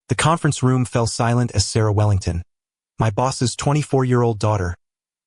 The conference room fell silent as Sarah Wellington, my boss's 24-year-old daughter,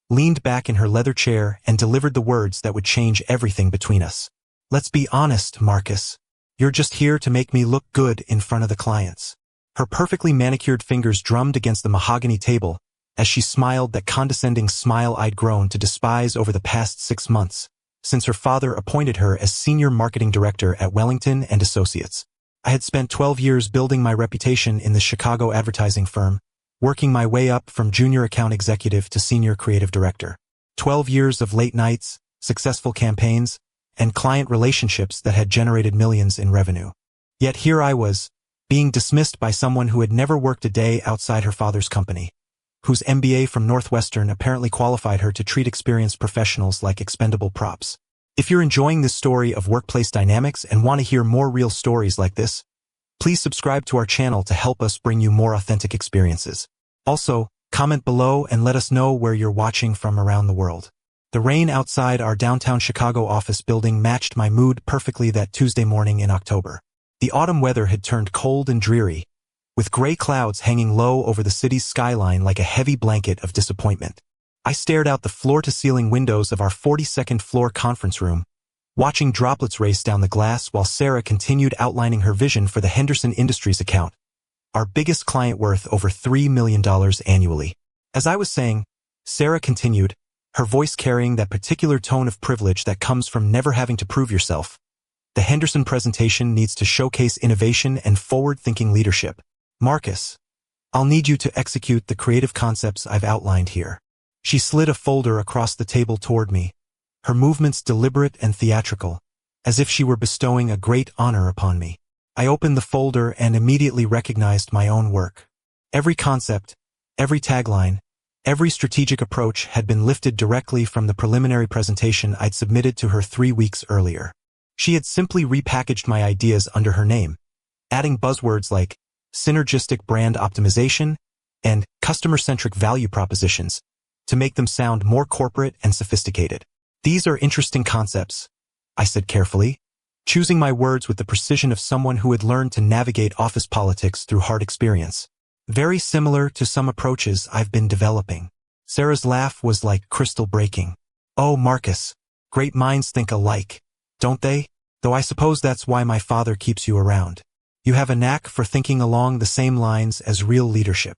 leaned back in her leather chair and delivered the words that would change everything between us. "Let's be honest, Marcus. You're just here to make me look good in front of the clients." Her perfectly manicured fingers drummed against the mahogany table as she smiled that condescending smile I'd grown to despise over the past 6 months, since her father appointed her as senior marketing director at Wellington & Associates. I had spent 12 years building my reputation in the Chicago advertising firm, working my way up from junior account executive to senior creative director. 12 years of late nights, successful campaigns, and client relationships that had generated millions in revenue. Yet here I was, being dismissed by someone who had never worked a day outside her father's company, whose MBA from Northwestern apparently qualified her to treat experienced professionals like expendable props. If you're enjoying this story of workplace dynamics and want to hear more real stories like this, please subscribe to our channel to help us bring you more authentic experiences. Also, comment below and let us know where you're watching from around the world. The rain outside our downtown Chicago office building matched my mood perfectly that Tuesday morning in October. The autumn weather had turned cold and dreary, with gray clouds hanging low over the city's skyline like a heavy blanket of disappointment. I stared out the floor-to-ceiling windows of our 42nd floor conference room, watching droplets race down the glass while Sarah continued outlining her vision for the Henderson Industries account, our biggest client worth over $3 million annually. As I was saying, Sarah continued, her voice carrying that particular tone of privilege that comes from never having to prove yourself. "The Henderson presentation needs to showcase innovation and forward-thinking leadership. Marcus, I'll need you to execute the creative concepts I've outlined here." She slid a folder across the table toward me, her movements deliberate and theatrical, as if she were bestowing a great honor upon me. I opened the folder and immediately recognized my own work. Every concept, every tagline, every strategic approach had been lifted directly from the preliminary presentation I'd submitted to her 3 weeks earlier. She had simply repackaged my ideas under her name, adding buzzwords like synergistic brand optimization and customer-centric value propositions to make them sound more corporate and sophisticated. "These are interesting concepts," I said carefully, choosing my words with the precision of someone who had learned to navigate office politics through hard experience. "Very similar to some approaches I've been developing." Sarah's laugh was like crystal breaking. "Oh, Marcus, great minds think alike, don't they? Though I suppose that's why my father keeps you around. You have a knack for thinking along the same lines as real leadership."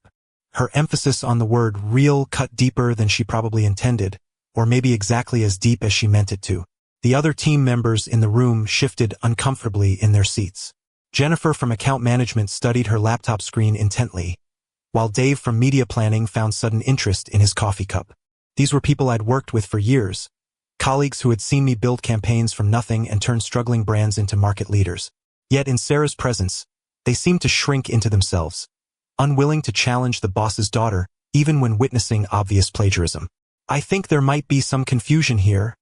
Her emphasis on the word real cut deeper than she probably intended, or maybe exactly as deep as she meant it to. The other team members in the room shifted uncomfortably in their seats. Jennifer from account management studied her laptop screen intently, while Dave from media planning found sudden interest in his coffee cup. These were people I'd worked with for years, colleagues who had seen me build campaigns from nothing and turn struggling brands into market leaders. Yet in Sarah's presence, they seemed to shrink into themselves, unwilling to challenge the boss's daughter, even when witnessing obvious plagiarism. "I think there might be some confusion here,"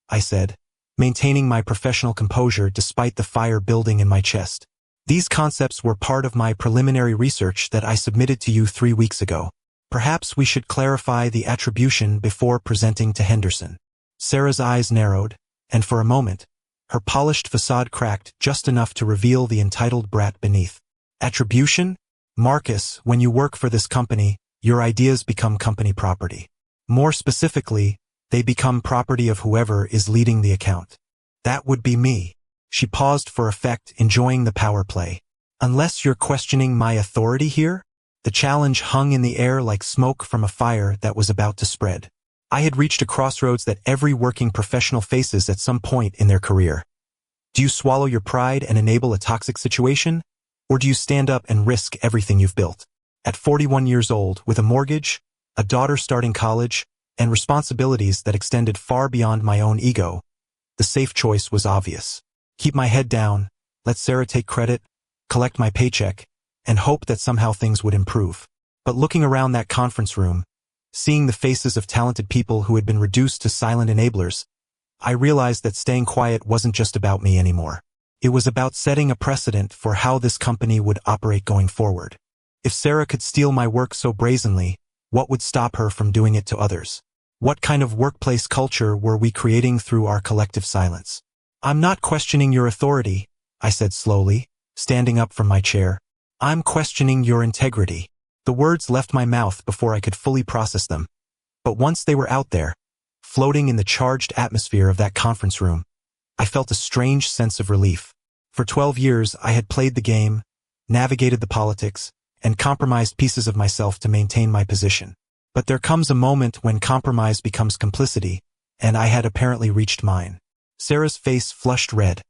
I said, maintaining my professional composure despite the fire building in my chest. "These concepts were part of my preliminary research that I submitted to you 3 weeks ago. Perhaps we should clarify the attribution before presenting to Henderson." Sarah's eyes narrowed, and for a moment, her polished facade cracked just enough to reveal the entitled brat beneath. "Attribution? Marcus, when you work for this company, your ideas become company property. More specifically, they become property of whoever is leading the account. That would be me." She paused for effect, enjoying the power play. "Unless you're questioning my authority here?" The challenge hung in the air like smoke from a fire that was about to spread. I had reached a crossroads that every working professional faces at some point in their career. Do you swallow your pride and enable a toxic situation? Or do you stand up and risk everything you've built? At 41 years old, with a mortgage, a daughter starting college, and responsibilities that extended far beyond my own ego, the safe choice was obvious. Keep my head down, let Sarah take credit, collect my paycheck, and hope that somehow things would improve. But looking around that conference room, seeing the faces of talented people who had been reduced to silent enablers, I realized that staying quiet wasn't just about me anymore. It was about setting a precedent for how this company would operate going forward. If Sarah could steal my work so brazenly, what would stop her from doing it to others? What kind of workplace culture were we creating through our collective silence? "I'm not questioning your authority," I said slowly, standing up from my chair. I'm questioning your integrity. The words left my mouth before I could fully process them. But once they were out there, floating in the charged atmosphere of that conference room, I felt a strange sense of relief. For 12 years, I had played the game, navigated the politics, and compromised pieces of myself to maintain my position. But there comes a moment when compromise becomes complicity, and I had apparently reached mine. Sarah's face flushed red,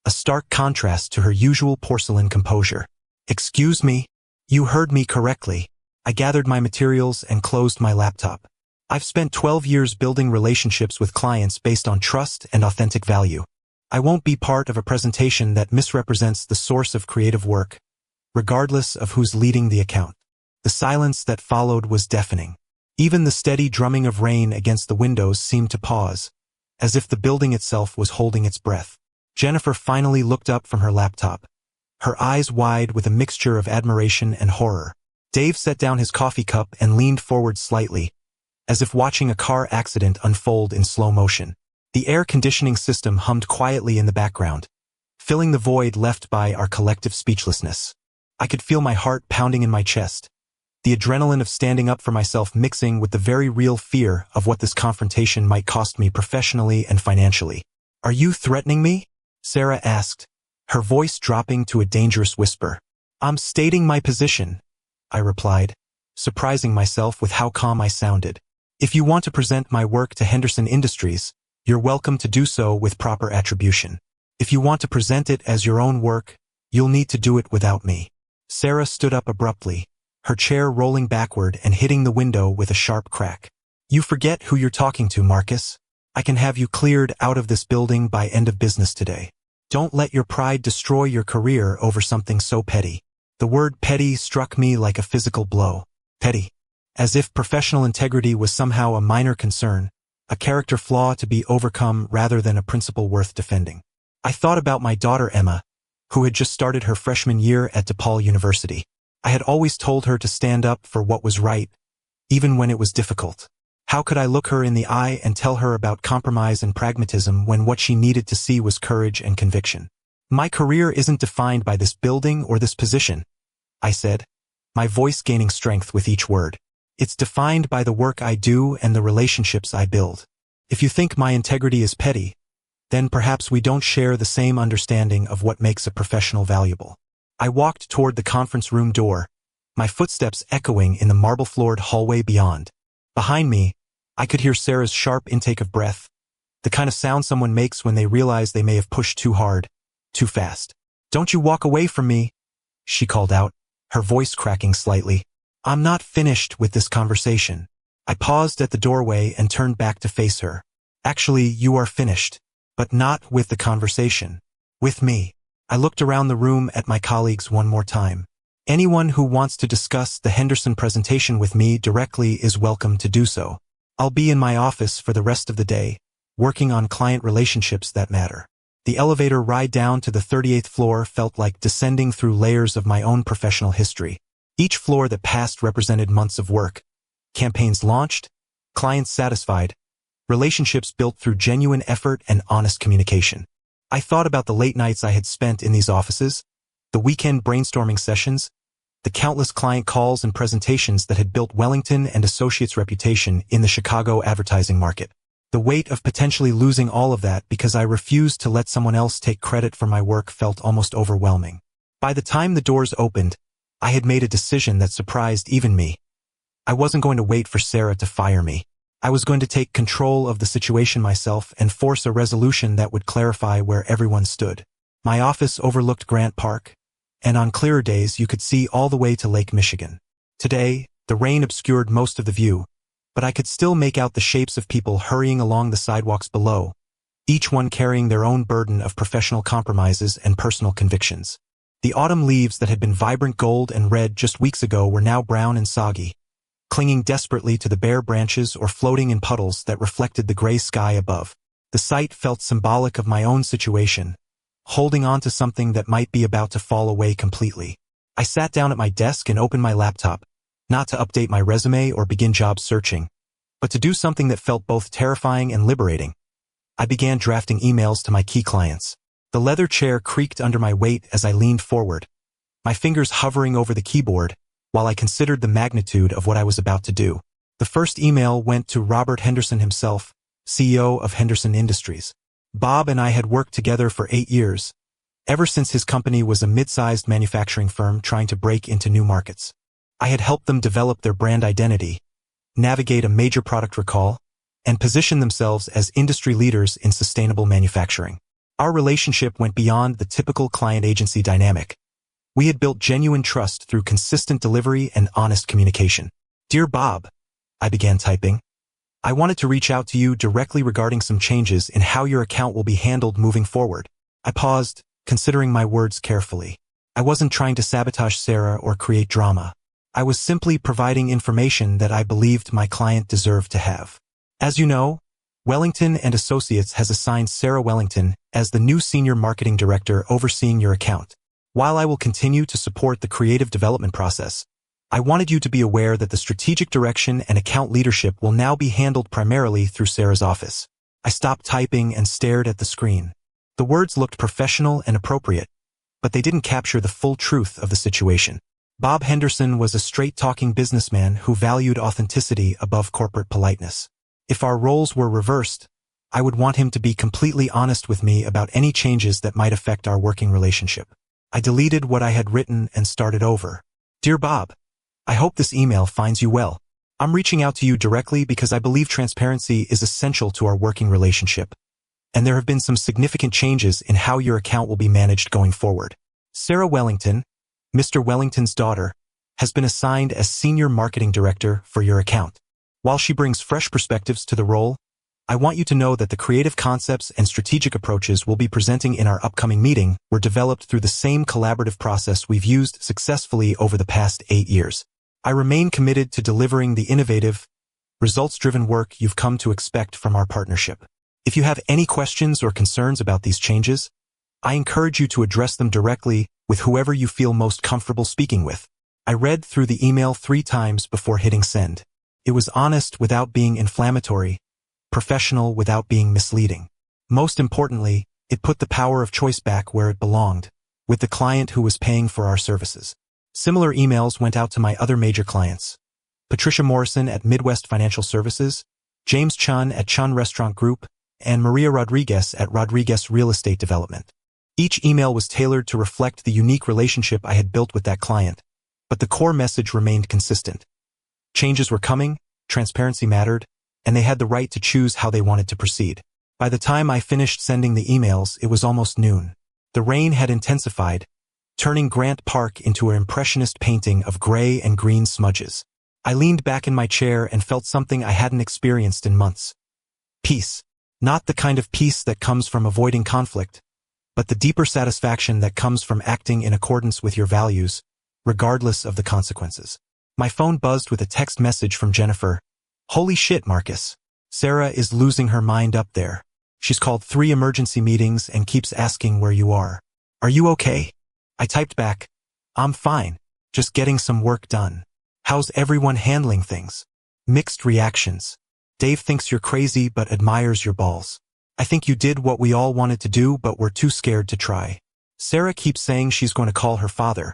a stark contrast to her usual porcelain composure. Excuse me? You heard me correctly. I gathered my materials and closed my laptop. I've spent 12 years building relationships with clients based on trust and authentic value. I won't be part of a presentation that misrepresents the source of creative work, regardless of who's leading the account. The silence that followed was deafening. Even the steady drumming of rain against the windows seemed to pause, as if the building itself was holding its breath. Jennifer finally looked up from her laptop, her eyes wide with a mixture of admiration and horror. Dave set down his coffee cup and leaned forward slightly, as if watching a car accident unfold in slow motion. The air conditioning system hummed quietly in the background, filling the void left by our collective speechlessness. I could feel my heart pounding in my chest, the adrenaline of standing up for myself mixing with the very real fear of what this confrontation might cost me professionally and financially. Are you threatening me? Sarah asked, her voice dropping to a dangerous whisper. I'm stating my position, I replied, surprising myself with how calm I sounded. If you want to present my work to Henderson Industries, you're welcome to do so with proper attribution. If you want to present it as your own work, you'll need to do it without me. Sarah stood up abruptly, her chair rolling backward and hitting the window with a sharp crack. You forget who you're talking to, Marcus. I can have you cleared out of this building by end of business today. Don't let your pride destroy your career over something so petty. The word petty struck me like a physical blow. Petty. As if professional integrity was somehow a minor concern, a character flaw to be overcome rather than a principle worth defending. I thought about my daughter Emma, who had just started her freshman year at DePaul University. I had always told her to stand up for what was right, even when it was difficult. How could I look her in the eye and tell her about compromise and pragmatism when what she needed to see was courage and conviction? My career isn't defined by this building or this position, I said, my voice gaining strength with each word. It's defined by the work I do and the relationships I build. If you think my integrity is petty, then perhaps we don't share the same understanding of what makes a professional valuable. I walked toward the conference room door, my footsteps echoing in the marble-floored hallway beyond. Behind me, I could hear Sarah's sharp intake of breath, the kind of sound someone makes when they realize they may have pushed too hard, too fast. Don't you walk away from me, she called out, her voice cracking slightly. I'm not finished with this conversation. I paused at the doorway and turned back to face her. Actually, you are finished, but not with the conversation. With me. I looked around the room at my colleagues one more time. Anyone who wants to discuss the Henderson presentation with me directly is welcome to do so. I'll be in my office for the rest of the day, working on client relationships that matter. The elevator ride down to the 38th floor felt like descending through layers of my own professional history. Each floor that passed represented months of work. Campaigns launched, clients satisfied, relationships built through genuine effort and honest communication. I thought about the late nights I had spent in these offices, the weekend brainstorming sessions, the countless client calls and presentations that had built Wellington and Associates' reputation in the Chicago advertising market. The weight of potentially losing all of that because I refused to let someone else take credit for my work felt almost overwhelming. By the time the doors opened, I had made a decision that surprised even me. I wasn't going to wait for Sarah to fire me. I was going to take control of the situation myself and force a resolution that would clarify where everyone stood. My office overlooked Grant Park, and on clearer days you could see all the way to Lake Michigan. Today, the rain obscured most of the view, but I could still make out the shapes of people hurrying along the sidewalks below, each one carrying their own burden of professional compromises and personal convictions. The autumn leaves that had been vibrant gold and red just weeks ago were now brown and soggy, clinging desperately to the bare branches or floating in puddles that reflected the gray sky above. The sight felt symbolic of my own situation, holding on to something that might be about to fall away completely. I sat down at my desk and opened my laptop, not to update my resume or begin job searching, but to do something that felt both terrifying and liberating. I began drafting emails to my key clients. The leather chair creaked under my weight as I leaned forward, my fingers hovering over the keyboard while I considered the magnitude of what I was about to do. The first email went to Robert Henderson himself, CEO of Henderson Industries. Bob and I had worked together for 8 years, ever since his company was a mid-sized manufacturing firm trying to break into new markets. I had helped them develop their brand identity, navigate a major product recall, and position themselves as industry leaders in sustainable manufacturing. Our relationship went beyond the typical client-agency dynamic. We had built genuine trust through consistent delivery and honest communication. Dear Bob, I began typing. I wanted to reach out to you directly regarding some changes in how your account will be handled moving forward. I paused, considering my words carefully. I wasn't trying to sabotage Sarah or create drama. I was simply providing information that I believed my client deserved to have. As you know, Wellington and Associates has assigned Sarah Wellington as the new Senior Marketing Director overseeing your account. While I will continue to support the creative development process, I wanted you to be aware that the strategic direction and account leadership will now be handled primarily through Sarah's office. I stopped typing and stared at the screen. The words looked professional and appropriate, but they didn't capture the full truth of the situation. Bob Henderson was a straight-talking businessman who valued authenticity above corporate politeness. If our roles were reversed, I would want him to be completely honest with me about any changes that might affect our working relationship. I deleted what I had written and started over. Dear Bob, I hope this email finds you well. I'm reaching out to you directly because I believe transparency is essential to our working relationship, and there have been some significant changes in how your account will be managed going forward. Sarah Wellington, Mr. Wellington's daughter, has been assigned as Senior Marketing Director for your account. While she brings fresh perspectives to the role, I want you to know that the creative concepts and strategic approaches we'll be presenting in our upcoming meeting were developed through the same collaborative process we've used successfully over the past 8 years. I remain committed to delivering the innovative, results-driven work you've come to expect from our partnership. If you have any questions or concerns about these changes, I encourage you to address them directly with whoever you feel most comfortable speaking with. I read through the email 3 times before hitting send. It was honest without being inflammatory, professional without being misleading. Most importantly, it put the power of choice back where it belonged, with the client who was paying for our services. Similar emails went out to my other major clients: Patricia Morrison at Midwest Financial Services, James Chun at Chun Restaurant Group, and Maria Rodriguez at Rodriguez Real Estate Development. Each email was tailored to reflect the unique relationship I had built with that client, but the core message remained consistent. Changes were coming, transparency mattered, and they had the right to choose how they wanted to proceed. By the time I finished sending the emails, it was almost noon. The rain had intensified, turning Grant Park into an impressionist painting of gray and green smudges. I leaned back in my chair and felt something I hadn't experienced in months. Peace. Not the kind of peace that comes from avoiding conflict, but the deeper satisfaction that comes from acting in accordance with your values, regardless of the consequences. My phone buzzed with a text message from Jennifer. Holy shit, Marcus. Sarah is losing her mind up there. She's called 3 emergency meetings and keeps asking where you are. Are you okay? I typed back, I'm fine, just getting some work done. How's everyone handling things? Mixed reactions. Dave thinks you're crazy but admires your balls. I think you did what we all wanted to do but were too scared to try. Sarah keeps saying she's going to call her father,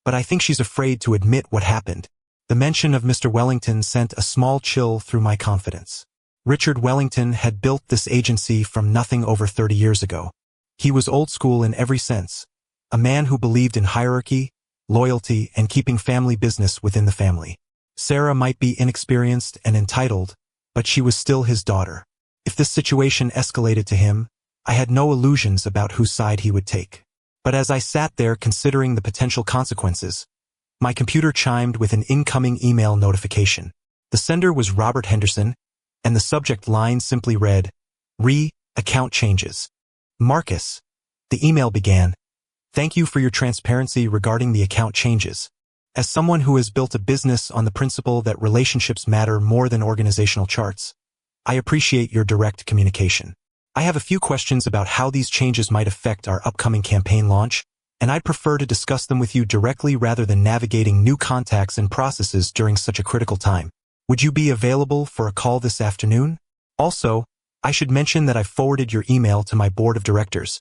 but I think she's afraid to admit what happened. The mention of Mr. Wellington sent a small chill through my confidence. Richard Wellington had built this agency from nothing over 30 years ago. He was old school in every sense, a man who believed in hierarchy, loyalty, and keeping family business within the family. Sarah might be inexperienced and entitled, but she was still his daughter. If this situation escalated to him, I had no illusions about whose side he would take. But as I sat there considering the potential consequences, my computer chimed with an incoming email notification. The sender was Robert Henderson, and the subject line simply read, Account changes. Marcus. The email began, Thank you for your transparency regarding the account changes. As someone who has built a business on the principle that relationships matter more than organizational charts, I appreciate your direct communication. I have a few questions about how these changes might affect our upcoming campaign launch, and I'd prefer to discuss them with you directly rather than navigating new contacts and processes during such a critical time. Would you be available for a call this afternoon? Also, I should mention that I forwarded your email to my board of directors,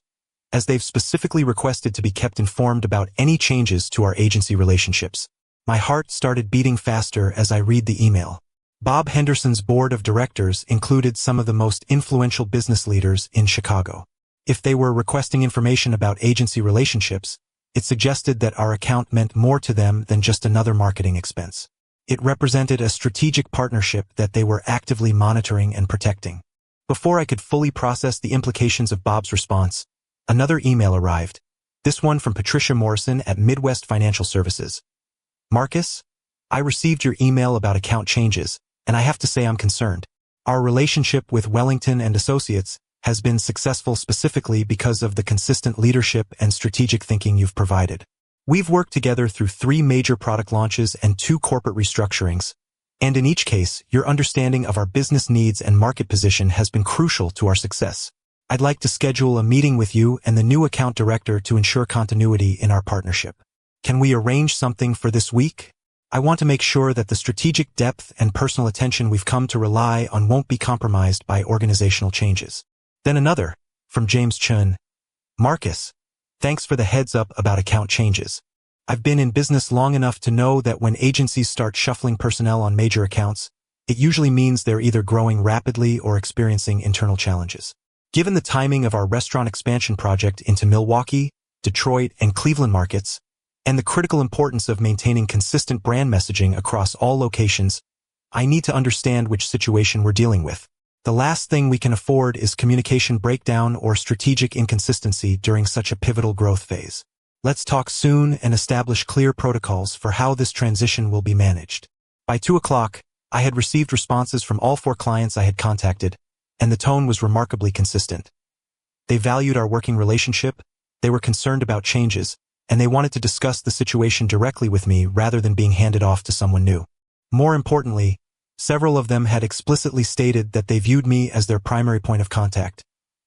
as they've specifically requested to be kept informed about any changes to our agency relationships. My heart started beating faster as I read the email. Bob Henderson's board of directors included some of the most influential business leaders in Chicago. If they were requesting information about agency relationships, it suggested that our account meant more to them than just another marketing expense. It represented a strategic partnership that they were actively monitoring and protecting. Before I could fully process the implications of Bob's response, another email arrived, this one from Patricia Morrison at Midwest Financial Services. Marcus, I received your email about account changes, and I have to say I'm concerned. Our relationship with Wellington and Associates has been successful specifically because of the consistent leadership and strategic thinking you've provided. We've worked together through 3 major product launches and 2 corporate restructurings, and in each case, your understanding of our business needs and market position has been crucial to our success. I'd like to schedule a meeting with you and the new account director to ensure continuity in our partnership. Can we arrange something for this week? I want to make sure that the strategic depth and personal attention we've come to rely on won't be compromised by organizational changes. Then another, from James Chun. Marcus, thanks for the heads up about account changes. I've been in business long enough to know that when agencies start shuffling personnel on major accounts, it usually means they're either growing rapidly or experiencing internal challenges. Given the timing of our restaurant expansion project into Milwaukee, Detroit, and Cleveland markets, and the critical importance of maintaining consistent brand messaging across all locations, I need to understand which situation we're dealing with. The last thing we can afford is communication breakdown or strategic inconsistency during such a pivotal growth phase. Let's talk soon and establish clear protocols for how this transition will be managed. By 2 o'clock, I had received responses from all 4 clients I had contacted, and the tone was remarkably consistent. They valued our working relationship, they were concerned about changes, and they wanted to discuss the situation directly with me rather than being handed off to someone new. More importantly, several of them had explicitly stated that they viewed me as their primary point of contact,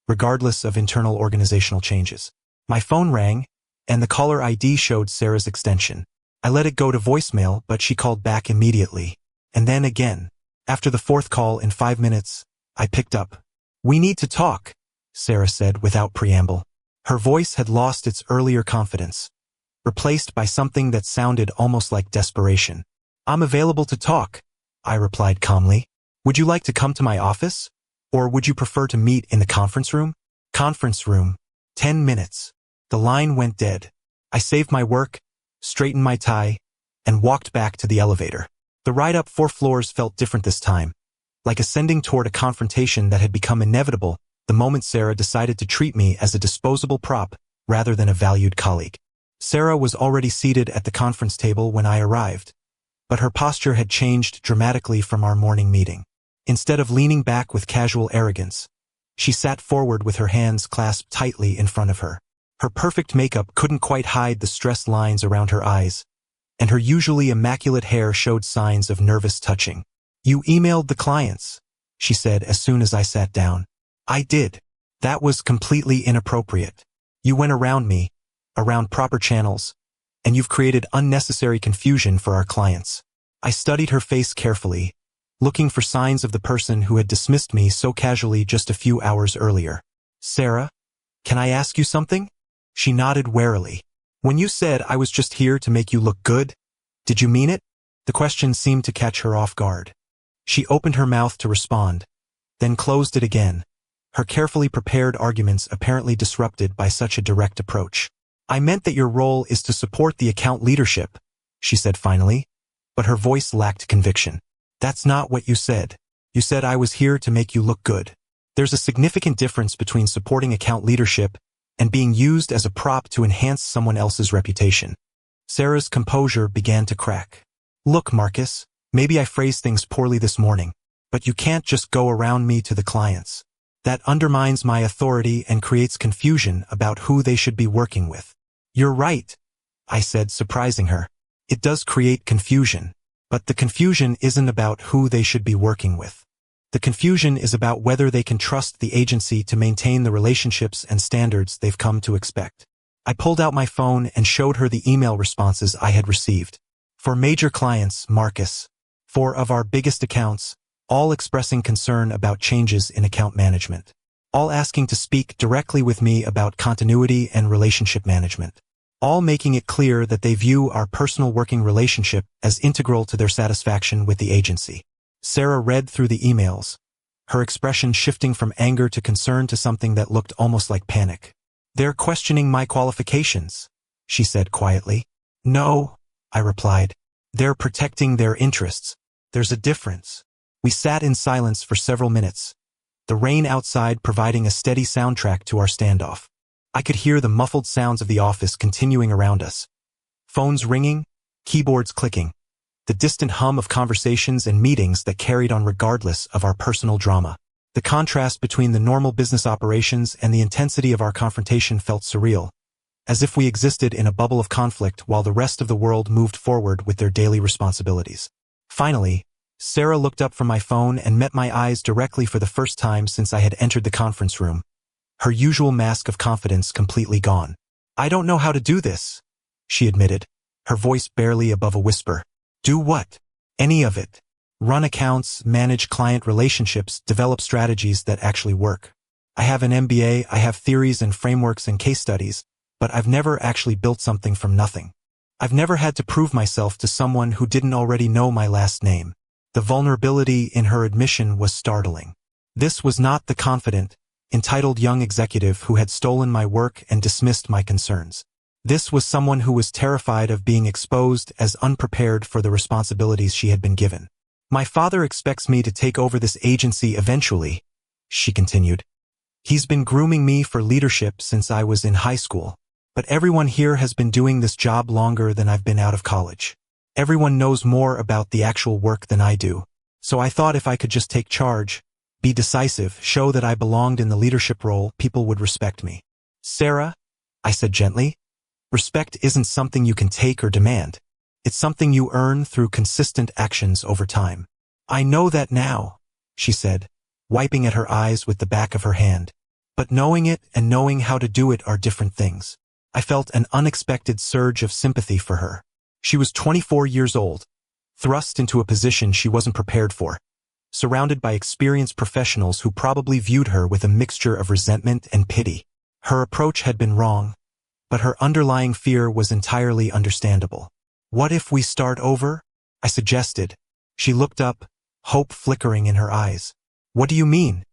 regardless of internal organizational changes. My phone rang, and the caller ID showed Sarah's extension. I let it go to voicemail, but she called back immediately. And then again. After the 4th call in 5 minutes, I picked up. "We need to talk," Sarah said without preamble. Her voice had lost its earlier confidence, replaced by something that sounded almost like desperation. "I'm available to talk," I replied calmly. "Would you like to come to my office? Or would you prefer to meet in the conference room?" Conference room. 10 minutes. The line went dead. I saved my work, straightened my tie, and walked back to the elevator. The ride up 4 floors felt different this time, like ascending toward a confrontation that had become inevitable the moment Sarah decided to treat me as a disposable prop rather than a valued colleague. Sarah was already seated at the conference table when I arrived, but her posture had changed dramatically from our morning meeting. Instead of leaning back with casual arrogance, she sat forward with her hands clasped tightly in front of her. Her perfect makeup couldn't quite hide the stressed lines around her eyes, and her usually immaculate hair showed signs of nervous touching. "You emailed the clients," she said as soon as I sat down. "I did. That was completely inappropriate. You went around me, around proper channels, and you've created unnecessary confusion for our clients." I studied her face carefully, looking for signs of the person who had dismissed me so casually just a few hours earlier. "Sarah, can I ask you something?" She nodded warily. "When you said I was just here to make you look good, did you mean it?" The question seemed to catch her off guard. She opened her mouth to respond, then closed it again, her carefully prepared arguments apparently disrupted by such a direct approach. "I meant that your role is to support the account leadership," she said finally, but her voice lacked conviction. "That's not what you said. You said I was here to make you look good. There's a significant difference between supporting account leadership and being used as a prop to enhance someone else's reputation." Sarah's composure began to crack. "Look, Marcus, maybe I phrased things poorly this morning, but you can't just go around me to the clients. That undermines my authority and creates confusion about who they should be working with." "You're right," I said, surprising her. "It does create confusion, but the confusion isn't about who they should be working with. The confusion is about whether they can trust the agency to maintain the relationships and standards they've come to expect." I pulled out my phone and showed her the email responses I had received. "For major clients, Marcus. 4 of our biggest accounts, all expressing concern about changes in account management. all asking to speak directly with me about continuity and relationship management, all making it clear that they view our personal working relationship as integral to their satisfaction with the agency. Sarah read through the emails, her expression shifting from anger to concern to something that looked almost like panic. "They're questioning my qualifications," she said quietly. "No," I replied. "They're protecting their interests. There's a difference." We sat in silence for several minutes, the rain outside providing a steady soundtrack to our standoff. I could hear the muffled sounds of the office continuing around us. Phones ringing, keyboards clicking, the distant hum of conversations and meetings that carried on regardless of our personal drama. The contrast between the normal business operations and the intensity of our confrontation felt surreal, as if we existed in a bubble of conflict while the rest of the world moved forward with their daily responsibilities. Finally, Sarah looked up from my phone and met my eyes directly for the first time since I had entered the conference room, her usual mask of confidence completely gone. "I don't know how to do this," she admitted, her voice barely above a whisper. "Do what?" "Any of it. Run accounts, manage client relationships, develop strategies that actually work. I have an MBA, I have theories and frameworks and case studies, but I've never actually built something from nothing. I've never had to prove myself to someone who didn't already know my last name." The vulnerability in her admission was startling. This was not the confident, entitled young executive who had stolen my work and dismissed my concerns. This was someone who was terrified of being exposed as unprepared for the responsibilities she had been given. "My father expects me to take over this agency eventually," she continued. "He's been grooming me for leadership since I was in high school, but everyone here has been doing this job longer than I've been out of college. Everyone knows more about the actual work than I do, so I thought if I could just take charge, be decisive, show that I belonged in the leadership role, people would respect me." "Sarah," I said gently, "respect isn't something you can take or demand. It's something you earn through consistent actions over time." "I know that now," she said, wiping at her eyes with the back of her hand. "But knowing it and knowing how to do it are different things." I felt an unexpected surge of sympathy for her. She was 24 years old, thrust into a position she wasn't prepared for, surrounded by experienced professionals who probably viewed her with a mixture of resentment and pity. Her approach had been wrong, but her underlying fear was entirely understandable. "What if we start over?" I suggested. She looked up, hope flickering in her eyes. "What do you mean?"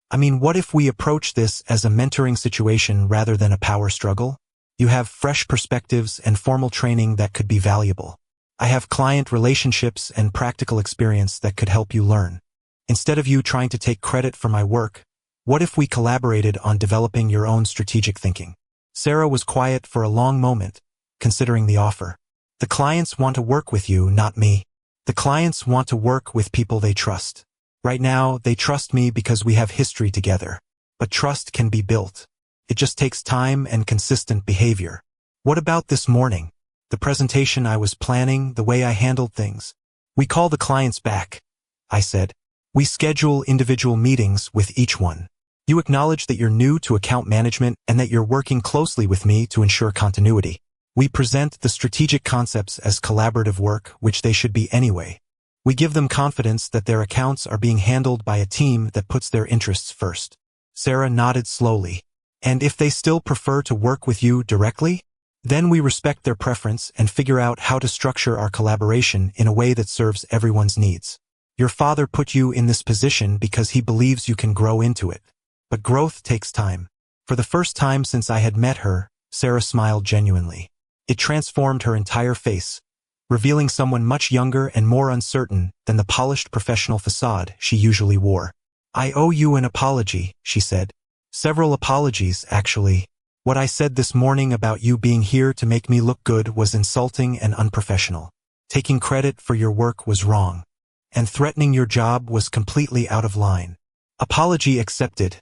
"I mean, what if we approach this as a mentoring situation rather than a power struggle? You have fresh perspectives and formal training that could be valuable. I have client relationships and practical experience that could help you learn. Instead of you trying to take credit for my work, what if we collaborated on developing your own strategic thinking?" Sarah was quiet for a long moment, considering the offer. "The clients want to work with you, not me. The clients want to work with people they trust. Right now, they trust me because we have history together. But trust can be built. It just takes time and consistent behavior." "What about this morning? The presentation I was planning, the way I handled things?" "We call the clients back," I said. "We schedule individual meetings with each one. You acknowledge that you're new to account management and that you're working closely with me to ensure continuity. We present the strategic concepts as collaborative work, which they should be anyway. We give them confidence that their accounts are being handled by a team that puts their interests first." Sarah nodded slowly. "And if they still prefer to work with you directly? Then we respect their preference and figure out how to structure our collaboration in a way that serves everyone's needs. Your father put you in this position because he believes you can grow into it. But growth takes time." For the first time since I had met her, Sarah smiled genuinely. It transformed her entire face, revealing someone much younger and more uncertain than the polished professional facade she usually wore. "I owe you an apology," she said. "Several apologies, actually. What I said this morning about you being here to make me look good was insulting and unprofessional. Taking credit for your work was wrong. And threatening your job was completely out of line." "Apology accepted,"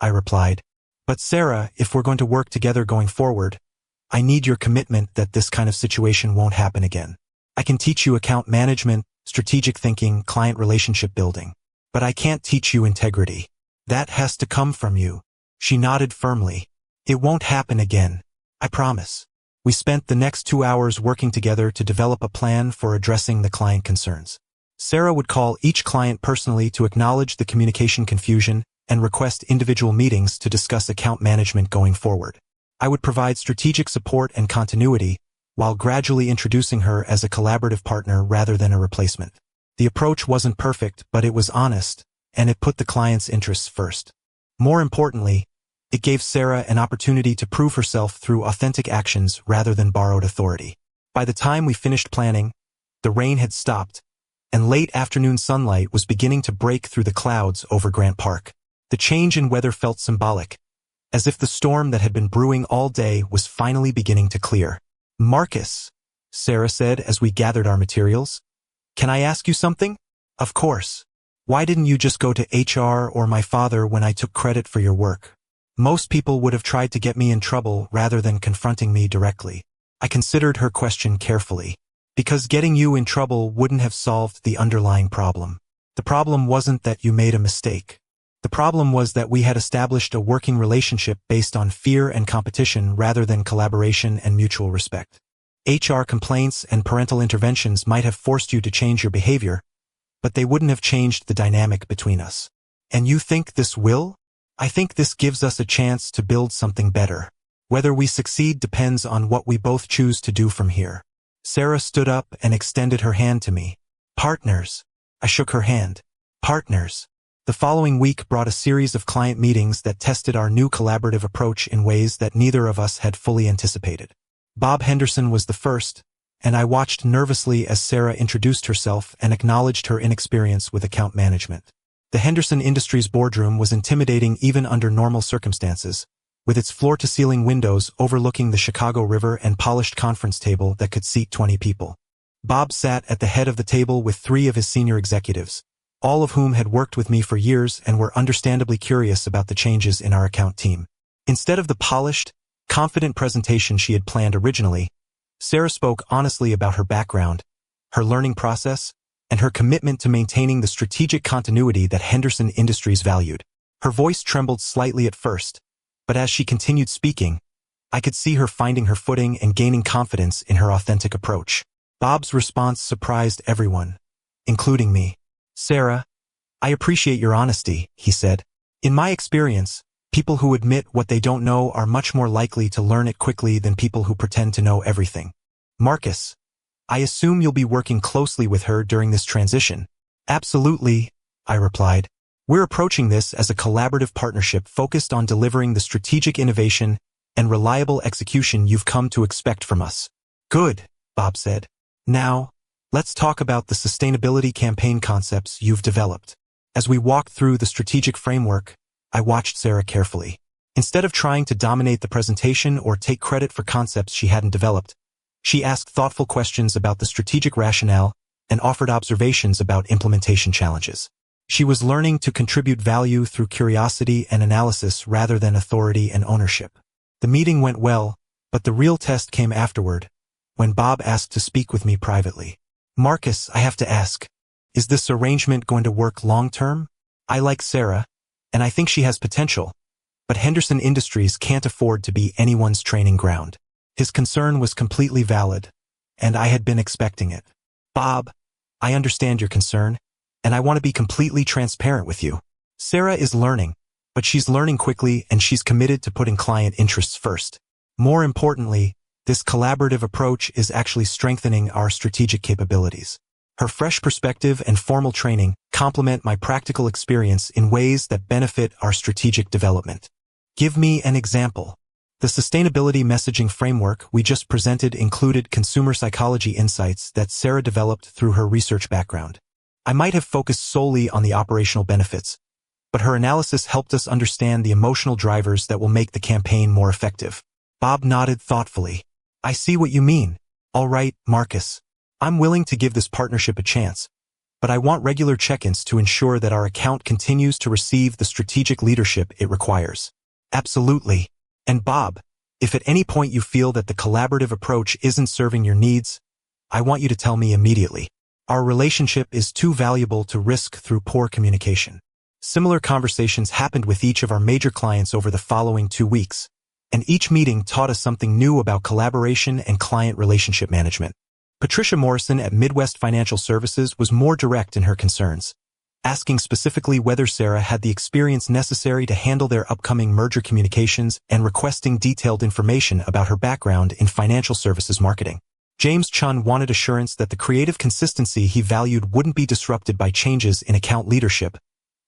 I replied. "But Sarah, if we're going to work together going forward, I need your commitment that this kind of situation won't happen again. I can teach you account management, strategic thinking, client relationship building. But I can't teach you integrity. That has to come from you." She nodded firmly. "It won't happen again. I promise." We spent the next 2 hours working together to develop a plan for addressing the client concerns. Sarah would call each client personally to acknowledge the communication confusion and request individual meetings to discuss account management going forward. I would provide strategic support and continuity, while gradually introducing her as a collaborative partner rather than a replacement. The approach wasn't perfect, but it was honest, and it put the client's interests first. More importantly, it gave Sarah an opportunity to prove herself through authentic actions rather than borrowed authority. By the time we finished planning, the rain had stopped, and late afternoon sunlight was beginning to break through the clouds over Grant Park. The change in weather felt symbolic, as if the storm that had been brewing all day was finally beginning to clear. "Marcus," Sarah said as we gathered our materials, "can I ask you something?" "Of course. Why didn't you just go to HR or my father when I took credit for your work? Most people would have tried to get me in trouble rather than confronting me directly." I considered her question carefully. Because getting you in trouble wouldn't have solved the underlying problem. The problem wasn't that you made a mistake. The problem was that we had established a working relationship based on fear and competition rather than collaboration and mutual respect. HR complaints and parental interventions might have forced you to change your behavior, but they wouldn't have changed the dynamic between us. And you think this will? I think this gives us a chance to build something better. Whether we succeed depends on what we both choose to do from here. Sarah stood up and extended her hand to me. "Partners." I shook her hand. "Partners." The following week brought a series of client meetings that tested our new collaborative approach in ways that neither of us had fully anticipated. Bob Henderson was the first, and I watched nervously as Sarah introduced herself and acknowledged her inexperience with account management. The Henderson Industries boardroom was intimidating even under normal circumstances, with its floor-to-ceiling windows overlooking the Chicago River and polished conference table that could seat 20 people. Bob sat at the head of the table with 3 of his senior executives, all of whom had worked with me for years and were understandably curious about the changes in our account team. Instead of the polished, confident presentation she had planned originally, Sarah spoke honestly about her background, her learning process, and her commitment to maintaining the strategic continuity that Henderson Industries valued. Her voice trembled slightly at first, but as she continued speaking, I could see her finding her footing and gaining confidence in her authentic approach. Bob's response surprised everyone, including me. "Sarah, I appreciate your honesty," he said. "In my experience, people who admit what they don't know are much more likely to learn it quickly than people who pretend to know everything. Marcus, I assume you'll be working closely with her during this transition." "Absolutely," I replied. "We're approaching this as a collaborative partnership focused on delivering the strategic innovation and reliable execution you've come to expect from us." "Good," Bob said. "Now, let's talk about the sustainability campaign concepts you've developed." As we walked through the strategic framework, I watched Sarah carefully. Instead of trying to dominate the presentation or take credit for concepts she hadn't developed, she asked thoughtful questions about the strategic rationale and offered observations about implementation challenges. She was learning to contribute value through curiosity and analysis rather than authority and ownership. The meeting went well, but the real test came afterward, when Bob asked to speak with me privately. "Marcus, I have to ask, is this arrangement going to work long-term? I like Sarah, and I think she has potential, but Henderson Industries can't afford to be anyone's training ground." His concern was completely valid, and I had been expecting it. "Bob, I understand your concern, and I want to be completely transparent with you. Sarah is learning, but she's learning quickly and she's committed to putting client interests first. More importantly, this collaborative approach is actually strengthening our strategic capabilities. Her fresh perspective and formal training complement my practical experience in ways that benefit our strategic development." "Give me an example." The sustainability messaging framework we just presented included consumer psychology insights that Sarah developed through her research background. I might have focused solely on the operational benefits, but her analysis helped us understand the emotional drivers that will make the campaign more effective. Bob nodded thoughtfully. "I see what you mean. All right, Marcus. I'm willing to give this partnership a chance, but I want regular check-ins to ensure that our account continues to receive the strategic leadership it requires." "Absolutely. And Bob, if at any point you feel that the collaborative approach isn't serving your needs, I want you to tell me immediately. Our relationship is too valuable to risk through poor communication." Similar conversations happened with each of our major clients over the following 2 weeks, and each meeting taught us something new about collaboration and client relationship management. Patricia Morrison at Midwest Financial Services was more direct in her concerns. asking specifically whether Sarah had the experience necessary to handle their upcoming merger communications and requesting detailed information about her background in financial services marketing. James Chun wanted assurance that the creative consistency he valued wouldn't be disrupted by changes in account leadership,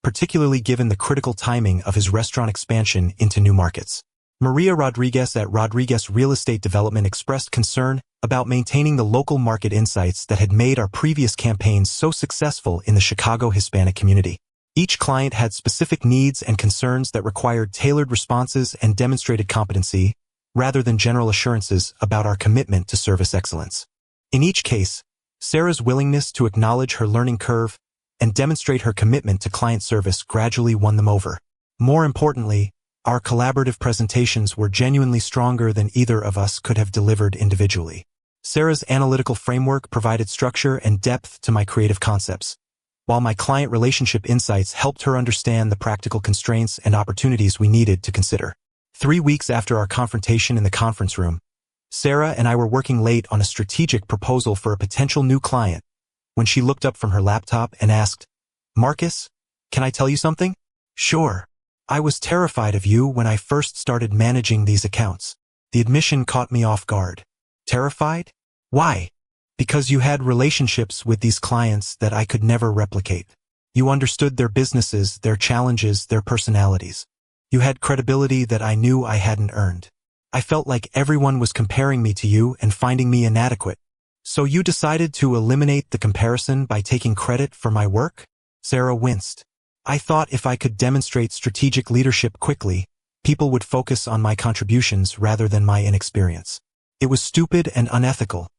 particularly given the critical timing of his restaurant expansion into new markets. Maria Rodriguez at Rodriguez Real Estate Development expressed concern about maintaining the local market insights that had made our previous campaigns so successful in the Chicago Hispanic community. Each client had specific needs and concerns that required tailored responses and demonstrated competency, rather than general assurances about our commitment to service excellence. In each case, Sarah's willingness to acknowledge her learning curve and demonstrate her commitment to client service gradually won them over. More importantly, our collaborative presentations were genuinely stronger than either of us could have delivered individually. Sarah's analytical framework provided structure and depth to my creative concepts, while my client relationship insights helped her understand the practical constraints and opportunities we needed to consider. 3 weeks after our confrontation in the conference room, Sarah and I were working late on a strategic proposal for a potential new client when she looked up from her laptop and asked, "Marcus, can I tell you something?" "Sure. I was terrified of you when I first started managing these accounts." The admission caught me off guard. Terrified? Why? Because you had relationships with these clients that I could never replicate. You understood their businesses, their challenges, their personalities. You had credibility that I knew I hadn't earned. I felt like everyone was comparing me to you and finding me inadequate. So you decided to eliminate the comparison by taking credit for my work? Sarah winced. I thought if I could demonstrate strategic leadership quickly, people would focus on my contributions rather than my inexperience. It was stupid and unethical,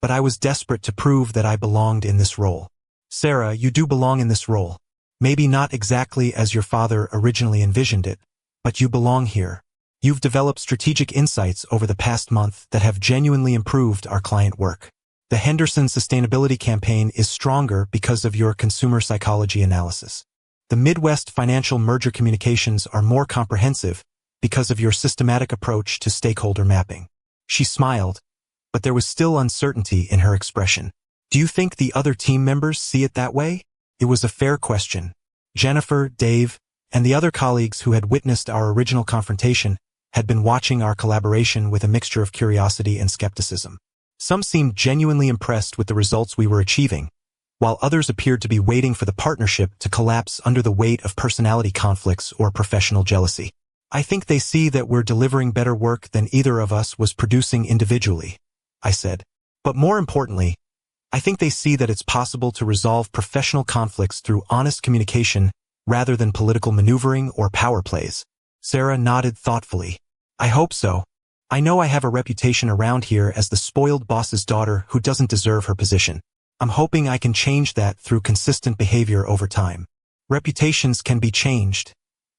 but I was desperate to prove that I belonged in this role. Sarah, you do belong in this role. Maybe not exactly as your father originally envisioned it, but you belong here. You've developed strategic insights over the past month that have genuinely improved our client work. The Henderson Sustainability Campaign is stronger because of your consumer psychology analysis. The Midwest Financial Merger Communications are more comprehensive because of your systematic approach to stakeholder mapping. She smiled, but there was still uncertainty in her expression. Do you think the other team members see it that way? It was a fair question. Jennifer, Dave, and the other colleagues who had witnessed our original confrontation had been watching our collaboration with a mixture of curiosity and skepticism. Some seemed genuinely impressed with the results we were achieving, while others appeared to be waiting for the partnership to collapse under the weight of personality conflicts or professional jealousy. I think they see that we're delivering better work than either of us was producing individually, I said. But more importantly, I think they see that it's possible to resolve professional conflicts through honest communication rather than political maneuvering or power plays. Sarah nodded thoughtfully. I hope so. I know I have a reputation around here as the spoiled boss's daughter who doesn't deserve her position. I'm hoping I can change that through consistent behavior over time. Reputations can be changed,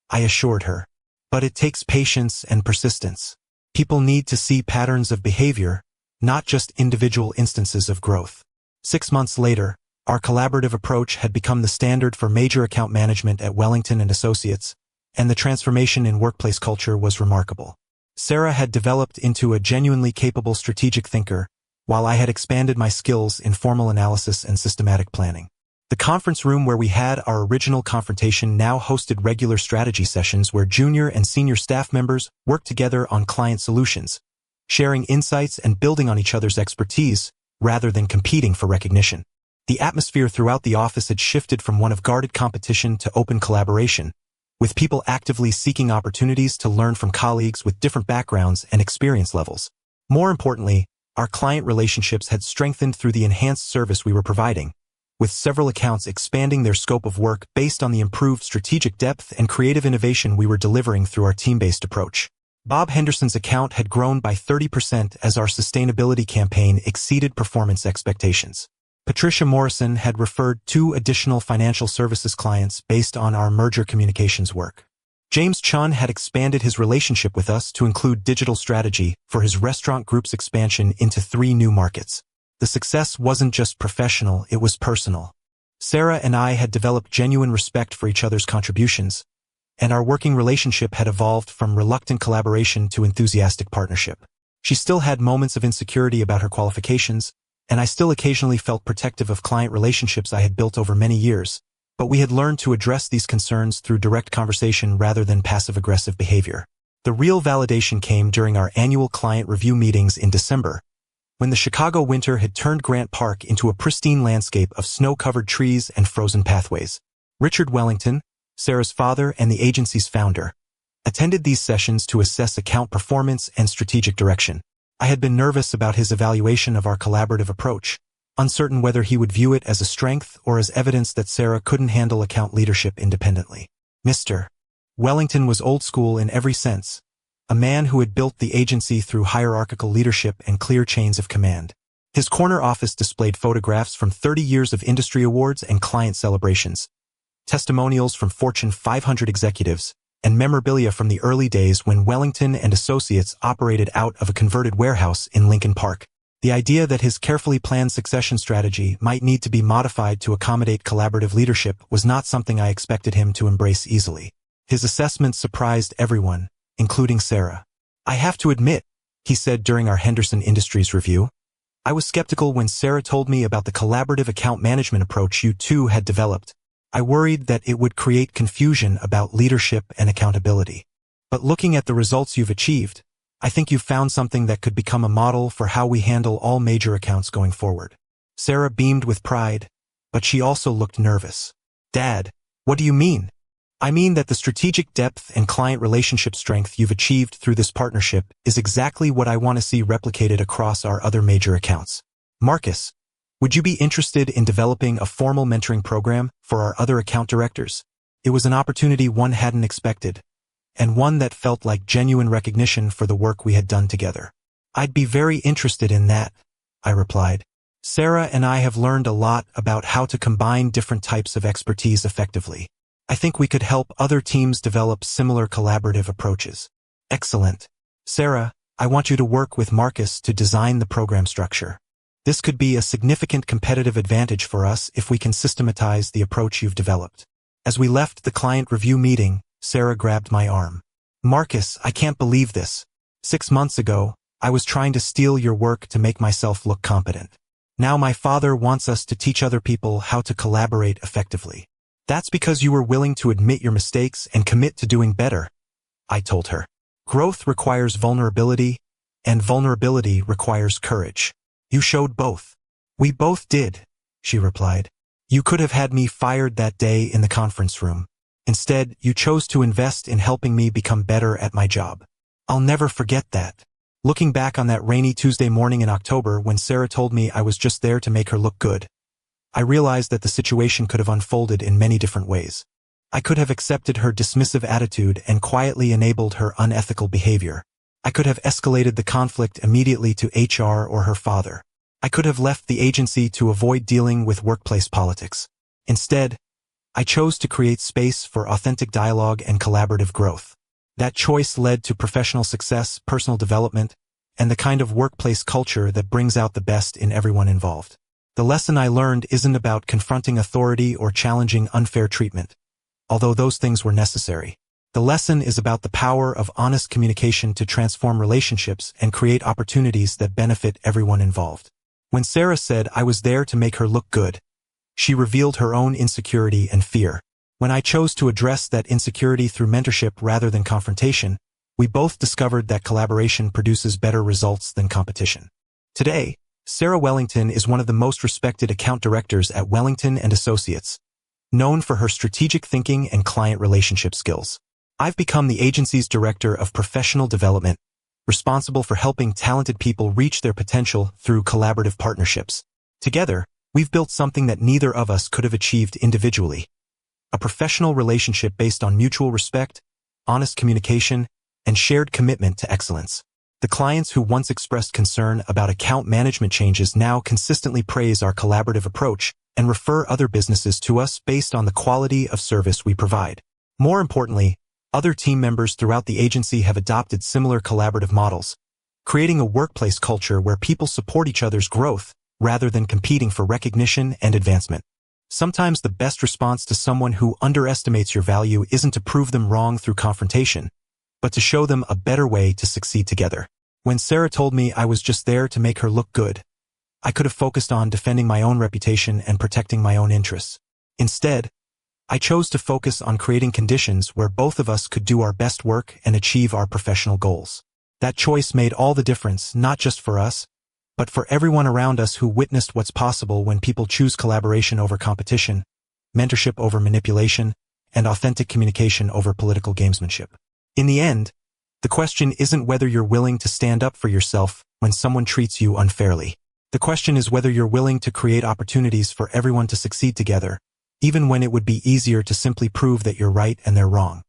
I assured her. But it takes patience and persistence. People need to see patterns of behavior, not just individual instances of growth. 6 months later, our collaborative approach had become the standard for major account management at Wellington and Associates, and the transformation in workplace culture was remarkable. Sarah had developed into a genuinely capable strategic thinker, while I had expanded my skills in formal analysis and systematic planning. The conference room where we had our original confrontation now hosted regular strategy sessions where junior and senior staff members worked together on client solutions, sharing insights and building on each other's expertise rather than competing for recognition. The atmosphere throughout the office had shifted from one of guarded competition to open collaboration, with people actively seeking opportunities to learn from colleagues with different backgrounds and experience levels. More importantly, our client relationships had strengthened through the enhanced service we were providing, with several accounts expanding their scope of work based on the improved strategic depth and creative innovation we were delivering through our team-based approach. Bob Henderson's account had grown by 30% as our sustainability campaign exceeded performance expectations. Patricia Morrison had referred 2 additional financial services clients based on our merger communications work. James Chun had expanded his relationship with us to include digital strategy for his restaurant group's expansion into 3 new markets. The success wasn't just professional, it was personal. Sarah and I had developed genuine respect for each other's contributions, and our working relationship had evolved from reluctant collaboration to enthusiastic partnership. She still had moments of insecurity about her qualifications, and I still occasionally felt protective of client relationships I had built over many years, But we had learned to address these concerns through direct conversation rather than passive-aggressive behavior. The real validation came during our annual client review meetings in December, when the Chicago winter had turned Grant Park into a pristine landscape of snow-covered trees and frozen pathways. Richard Wellington, Sarah's father and the agency's founder, attended these sessions to assess account performance and strategic direction. I had been nervous about his evaluation of our collaborative approach, uncertain whether he would view it as a strength or as evidence that Sarah couldn't handle account leadership independently. Mr. Wellington was old school in every sense, a man who had built the agency through hierarchical leadership and clear chains of command. His corner office displayed photographs from 30 years of industry awards and client celebrations, testimonials from Fortune 500 executives, and memorabilia from the early days when Wellington and Associates operated out of a converted warehouse in Lincoln Park. The idea that his carefully planned succession strategy might need to be modified to accommodate collaborative leadership was not something I expected him to embrace easily. His assessment surprised everyone, including Sarah. "I have to admit," he said during our Henderson Industries review, "I was skeptical when Sarah told me about the collaborative account management approach you two had developed. I worried that it would create confusion about leadership and accountability. But looking at the results you've achieved, I think you've found something that could become a model for how we handle all major accounts going forward." Sarah beamed with pride, but she also looked nervous. "Dad, what do you mean?" "I mean that the strategic depth and client relationship strength you've achieved through this partnership is exactly what I want to see replicated across our other major accounts. Marcus, would you be interested in developing a formal mentoring program for our other account directors?" It was an opportunity one hadn't expected, and one that felt like genuine recognition for the work we had done together. "I'd be very interested in that," I replied. "Sarah and I have learned a lot about how to combine different types of expertise effectively. I think we could help other teams develop similar collaborative approaches." "Excellent. Sarah, I want you to work with Marcus to design the program structure. This could be a significant competitive advantage for us if we can systematize the approach you've developed." As we left the client review meeting, Sarah grabbed my arm. "Marcus, I can't believe this. 6 months ago, I was trying to steal your work to make myself look competent. Now my father wants us to teach other people how to collaborate effectively." "That's because you were willing to admit your mistakes and commit to doing better," I told her. "Growth requires vulnerability, and vulnerability requires courage. You showed both." "We both did," she replied. "You could have had me fired that day in the conference room. Instead, you chose to invest in helping me become better at my job. I'll never forget that." Looking back on that rainy Tuesday morning in October when Sarah told me I was just there to make her look good, I realized that the situation could have unfolded in many different ways. I could have accepted her dismissive attitude and quietly enabled her unethical behavior. I could have escalated the conflict immediately to HR or her father. I could have left the agency to avoid dealing with workplace politics. Instead, I chose to create space for authentic dialogue and collaborative growth. That choice led to professional success, personal development, and the kind of workplace culture that brings out the best in everyone involved. The lesson I learned isn't about confronting authority or challenging unfair treatment, although those things were necessary. The lesson is about the power of honest communication to transform relationships and create opportunities that benefit everyone involved. When Sarah said I was there to make her look good, she revealed her own insecurity and fear. When I chose to address that insecurity through mentorship rather than confrontation, we both discovered that collaboration produces better results than competition. Today, Sarah Wellington is one of the most respected account directors at Wellington and Associates, known for her strategic thinking and client relationship skills. I've become the agency's director of professional development, responsible for helping talented people reach their potential through collaborative partnerships. Together, we've built something that neither of us could have achieved individually: a professional relationship based on mutual respect, honest communication, and shared commitment to excellence. The clients who once expressed concern about account management changes now consistently praise our collaborative approach and refer other businesses to us based on the quality of service we provide. More importantly, other team members throughout the agency have adopted similar collaborative models, creating a workplace culture where people support each other's growth rather than competing for recognition and advancement. Sometimes the best response to someone who underestimates your value isn't to prove them wrong through confrontation, but to show them a better way to succeed together. When Sarah told me I was just there to make her look good, I could have focused on defending my own reputation and protecting my own interests. Instead, I chose to focus on creating conditions where both of us could do our best work and achieve our professional goals. That choice made all the difference, not just for us, but for everyone around us who witnessed what's possible when people choose collaboration over competition, mentorship over manipulation, and authentic communication over political gamesmanship. In the end, the question isn't whether you're willing to stand up for yourself when someone treats you unfairly. The question is whether you're willing to create opportunities for everyone to succeed together, even when it would be easier to simply prove that you're right and they're wrong.